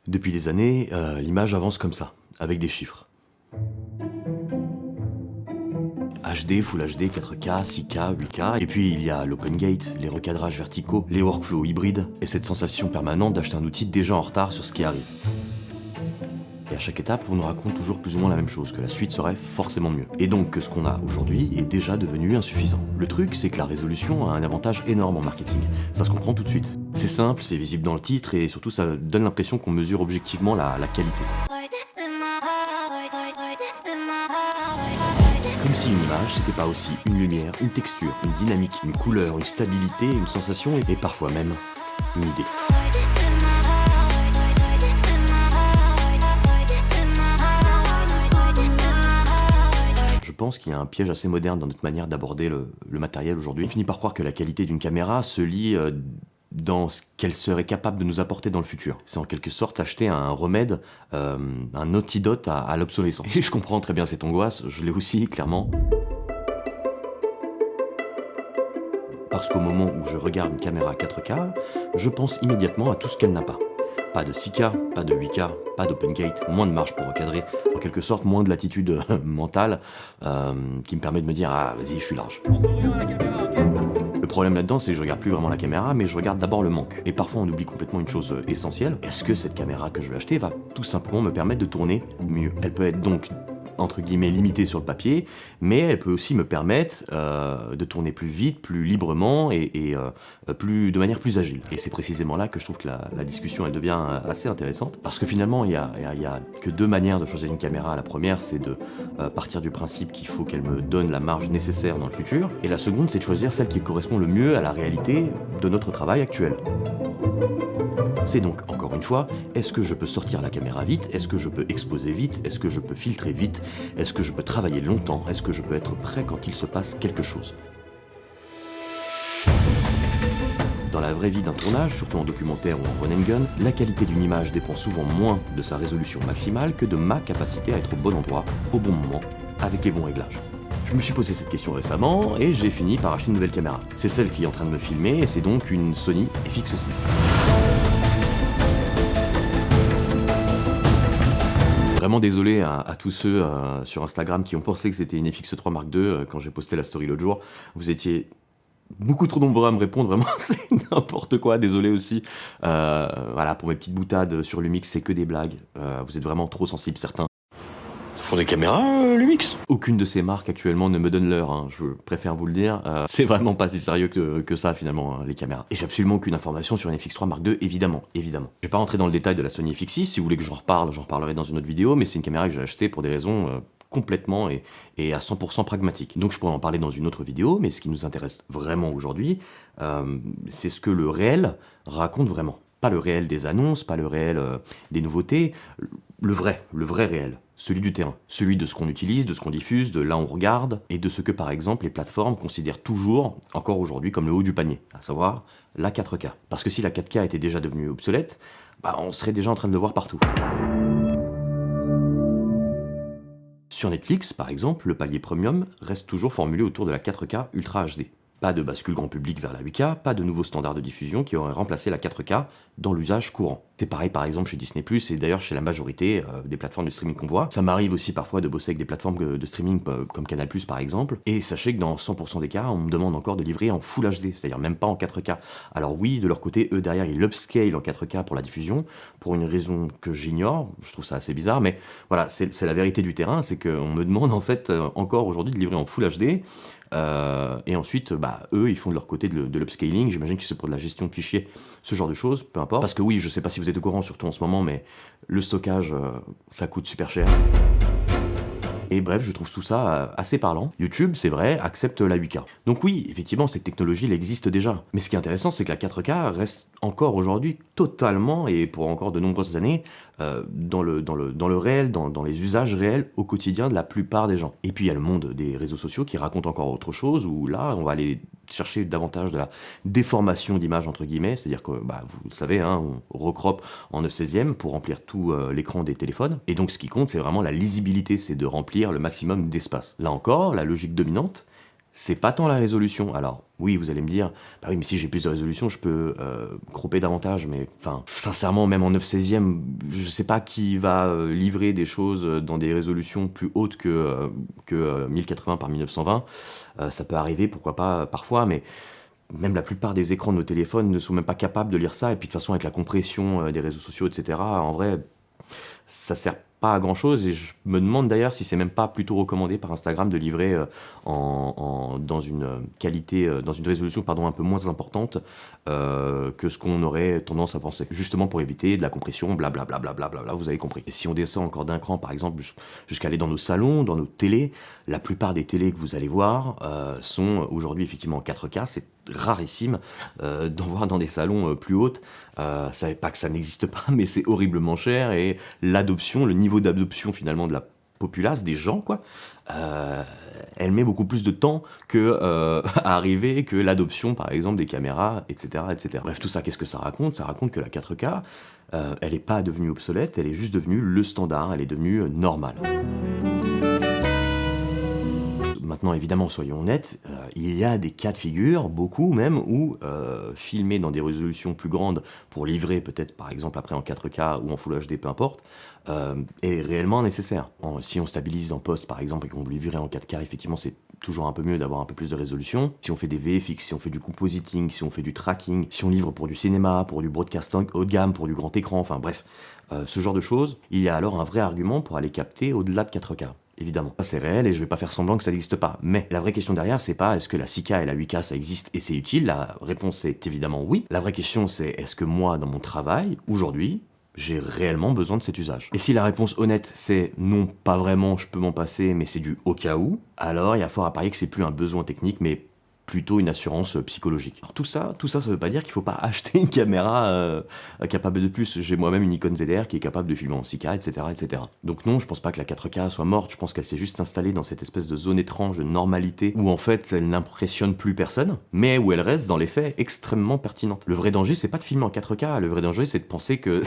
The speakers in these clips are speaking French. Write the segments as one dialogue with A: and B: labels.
A: Depuis des années, l'image avance comme ça, avec des chiffres. HD, Full HD, 4K, 6K, 8K, et puis il y a l'open gate, les recadrages verticaux, les workflows hybrides, et cette sensation permanente d'acheter un outil déjà en retard sur ce qui arrive. Et à chaque étape, on nous raconte toujours plus ou moins la même chose, que la suite serait forcément mieux. Et donc que ce qu'on a aujourd'hui est déjà devenu insuffisant. Le truc, c'est que la résolution a un avantage énorme en marketing. Ça se comprend tout de suite. C'est simple, c'est visible dans le titre, et surtout ça donne l'impression qu'on mesure objectivement la qualité. Comme si une image, c'était pas aussi une lumière, une texture, une dynamique, une couleur, une stabilité, une sensation, et parfois même une idée. Je pense qu'il y a un piège assez moderne dans notre manière d'aborder le matériel aujourd'hui. On finit par croire que la qualité d'une caméra se lie dans ce qu'elle serait capable de nous apporter dans le futur. C'est en quelque sorte acheter un remède, un antidote à l'obsolescence. Et je comprends très bien cette angoisse, je l'ai aussi, clairement. Parce qu'au moment où je regarde une caméra 4K, je pense immédiatement à tout ce qu'elle n'a pas. Pas de 6K, pas de 8K, pas d'open gate, moins de marge pour recadrer, en quelque sorte moins de latitude mentale qui me permet de me dire « Ah, vas-y, je suis large ». Le problème là-dedans, c'est que je regarde plus vraiment la caméra, mais je regarde d'abord le manque. Et parfois, on oublie complètement une chose essentielle. Est-ce que cette caméra que je vais acheter va tout simplement me permettre de tourner mieux? Elle peut être donc entre guillemets limitée sur le papier, mais elle peut aussi me permettre de tourner plus vite, plus librement et de manière plus agile. Et c'est précisément là que je trouve que la discussion elle devient assez intéressante, parce que finalement il y a que deux manières de choisir une caméra. La première, c'est de partir du principe qu'il faut qu'elle me donne la marge nécessaire dans le futur, et la seconde, c'est de choisir celle qui correspond le mieux à la réalité de notre travail actuel. C'est donc, encore une fois, est-ce que je peux sortir la caméra vite? Est-ce que je peux exposer vite? Est-ce que je peux filtrer vite? Est-ce que je peux travailler longtemps? Est-ce que je peux être prêt quand il se passe quelque chose? Dans la vraie vie d'un tournage, surtout en documentaire ou en run and gun, la qualité d'une image dépend souvent moins de sa résolution maximale que de ma capacité à être au bon endroit, au bon moment, avec les bons réglages. Je me suis posé cette question récemment et j'ai fini par acheter une nouvelle caméra. C'est celle qui est en train de me filmer et c'est donc une Sony FX6. Vraiment désolé à tous ceux sur Instagram qui ont pensé que c'était une FX3 Mark II quand j'ai posté la story l'autre jour. Vous étiez beaucoup trop nombreux à me répondre, vraiment c'est n'importe quoi, désolé aussi. Voilà, pour mes petites boutades sur Lumix, c'est que des blagues. Vous êtes vraiment trop sensibles certains. Font des caméras, Lumix? Aucune de ces marques actuellement ne me donne l'heure, hein, je préfère vous le dire. C'est vraiment pas si sérieux que ça finalement, hein, les caméras. Et j'ai absolument aucune information sur une FX3 Mark II, évidemment. Je vais pas rentrer dans le détail de la Sony FX6, si vous voulez que j'en reparle, j'en reparlerai dans une autre vidéo, mais c'est une caméra que j'ai achetée pour des raisons complètement et à 100% pragmatiques. Donc je pourrais en parler dans une autre vidéo, mais ce qui nous intéresse vraiment aujourd'hui, c'est ce que le réel raconte vraiment. Pas le réel des annonces, pas le réel des nouveautés, le vrai réel. Celui du terrain, celui de ce qu'on utilise, de ce qu'on diffuse, de là où on regarde, et de ce que par exemple les plateformes considèrent toujours, encore aujourd'hui, comme le haut du panier, à savoir la 4K. Parce que si la 4K était déjà devenue obsolète, on serait déjà en train de le voir partout. Sur Netflix, par exemple, le palier premium reste toujours formulé autour de la 4K Ultra HD. Pas de bascule grand public vers la 8K, pas de nouveaux standards de diffusion qui auraient remplacé la 4K dans l'usage courant. C'est pareil par exemple chez Disney+, et d'ailleurs chez la majorité des plateformes de streaming qu'on voit. Ça m'arrive aussi parfois de bosser avec des plateformes de streaming comme Canal+, par exemple, et sachez que dans 100% des cas, on me demande encore de livrer en Full HD, c'est-à-dire même pas en 4K. Alors oui, de leur côté, eux derrière, ils upscale en 4K pour la diffusion, pour une raison que j'ignore, je trouve ça assez bizarre, mais voilà, c'est la vérité du terrain, c'est qu'on me demande en fait encore aujourd'hui de livrer en Full HD, et ensuite, eux, ils font de leur côté de l'upscaling, j'imagine que c'est pour de la gestion de fichiers, ce genre de choses, peu importe. Parce que oui, je sais pas si vous êtes au courant, surtout en ce moment, mais le stockage, ça coûte super cher. Et bref, je trouve tout ça assez parlant. YouTube, c'est vrai, accepte la 8K. Donc oui, effectivement, cette technologie, elle existe déjà. Mais ce qui est intéressant, c'est que la 4K reste encore aujourd'hui totalement, et pour encore de nombreuses années, dans le réel, dans les usages réels au quotidien de la plupart des gens. Et puis il y a le monde des réseaux sociaux qui raconte encore autre chose, où là, on va aller chercher davantage de la déformation d'image, entre guillemets, c'est-à-dire que, vous le savez, hein, on recroppe en 9/16 pour remplir tout l'écran des téléphones. Et donc ce qui compte, c'est vraiment la lisibilité, c'est de remplir le maximum d'espace. Là encore, la logique dominante, C'est pas tant la résolution. Alors, oui, vous allez me dire: «Bah oui, mais si j'ai plus de résolution, je peux, cropper davantage», mais enfin, sincèrement, même en 9/16, je sais pas qui va, livrer des choses, dans des résolutions plus hautes que 1080 par 1920. Ça peut arriver, pourquoi pas, parfois, mais même la plupart des écrans de nos téléphones ne sont même pas capables de lire ça et puis de toute façon avec la compression, des réseaux sociaux et cetera, en vrai, ça sert pas à grand chose et je me demande d'ailleurs si c'est même pas plutôt recommandé par Instagram de livrer, dans une, qualité, dans une résolution pardon un peu moins importante, que ce qu'on aurait tendance à penser. Justement pour éviter de la compression, blablabla, vous avez compris. Et si on descend encore d'un cran, par exemple, jusqu'à aller dans nos salons, dans nos télés, la plupart des télés que vous allez voir, sont aujourd'hui effectivement en 4K. C'est rarissime, d'en voir dans des salons, plus hautes. Ça pas que ça n'existe pas, mais c'est horriblement cher et l'adoption, le niveau d'adoption finalement de la populace, des gens quoi, elle met beaucoup plus de temps à arriver que l'adoption par exemple des caméras et cetera et cetera. Bref, tout ça, qu'est-ce que ça raconte? Ça raconte que la 4K, elle est pas devenue obsolète, elle est juste devenue le standard, elle est devenue, normale. Maintenant, évidemment, soyons honnêtes, il y a des cas de figure, beaucoup même, où filmer dans des résolutions plus grandes pour livrer peut-être par exemple après en 4K ou en Full HD, peu importe, est réellement nécessaire. Si on stabilise en post par exemple et qu'on veut livrer en 4K, effectivement c'est toujours un peu mieux d'avoir un peu plus de résolution. Si on fait des VFX, si on fait du compositing, si on fait du tracking, si on livre pour du cinéma, pour du broadcasting haut de gamme, pour du grand écran, enfin bref, ce genre de choses, il y a alors un vrai argument pour aller capter au-delà de 4K. Évidemment. Ça c'est réel et je vais pas faire semblant que ça n'existe pas. Mais la vraie question derrière, c'est pas est-ce que la 6K et la 8K ça existe et c'est utile? La réponse est évidemment oui. La vraie question c'est est-ce que moi, dans mon travail, aujourd'hui, j'ai réellement besoin de cet usage? Et si la réponse honnête c'est non, pas vraiment, je peux m'en passer, mais c'est du au cas où, alors il y a fort à parier que c'est plus un besoin technique, mais plutôt une assurance psychologique. Alors tout ça veut pas dire qu'il faut pas acheter une caméra capable de plus. J'ai moi-même une Nikon ZR qui est capable de filmer en 6K, etc., etc. Donc non, je pense pas que la 4K soit morte, je pense qu'elle s'est juste installée dans cette espèce de zone étrange de normalité où en fait elle n'impressionne plus personne, mais où elle reste dans les faits extrêmement pertinente. Le vrai danger, c'est pas de filmer en 4K, le vrai danger c'est de penser que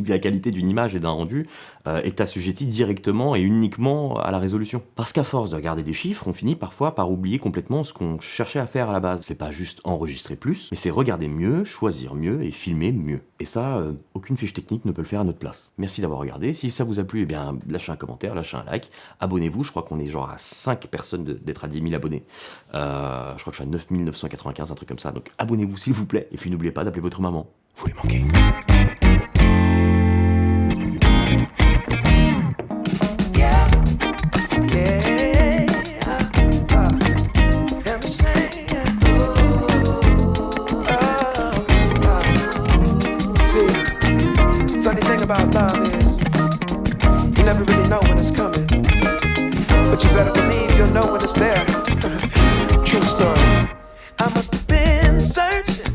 A: la qualité d'une image et d'un rendu est assujettie directement et uniquement à la résolution. Parce qu'à force de regarder des chiffres, on finit parfois par oublier complètement ce qu'on cherchait à faire à la base. C'est pas juste enregistrer plus, mais c'est regarder mieux, choisir mieux et filmer mieux. Et ça, aucune fiche technique ne peut le faire à notre place. Merci d'avoir regardé. Si ça vous a plu, eh bien, lâchez un commentaire, lâchez un like, abonnez-vous. Je crois qu'on est genre à 5 personnes d'être à 10 000 abonnés. Je crois que je suis à 9 995, un truc comme ça. Donc abonnez-vous s'il vous plaît. Et puis n'oubliez pas d'appeler votre maman. Vous les manquez.
B: Funny thing about love is you never really know when it's coming, but you better believe you'll know when it's there. True story. I must have been searching,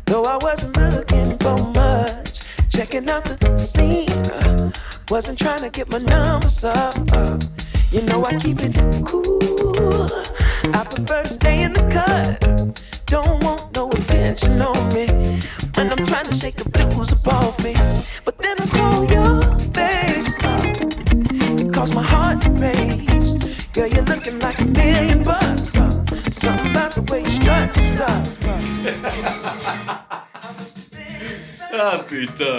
B: though I wasn't looking for much. Checking out the scene, wasn't trying to get my numbers up. You know I keep it cool. I prefer to stay in the cut. Don't want no attention on me when I'm trying to shake the blues up off me. But then I saw your face, it caused my heart to race. Girl, you're looking like $1,000,000. Something about the way you strut your stuff.
A: Ah putain.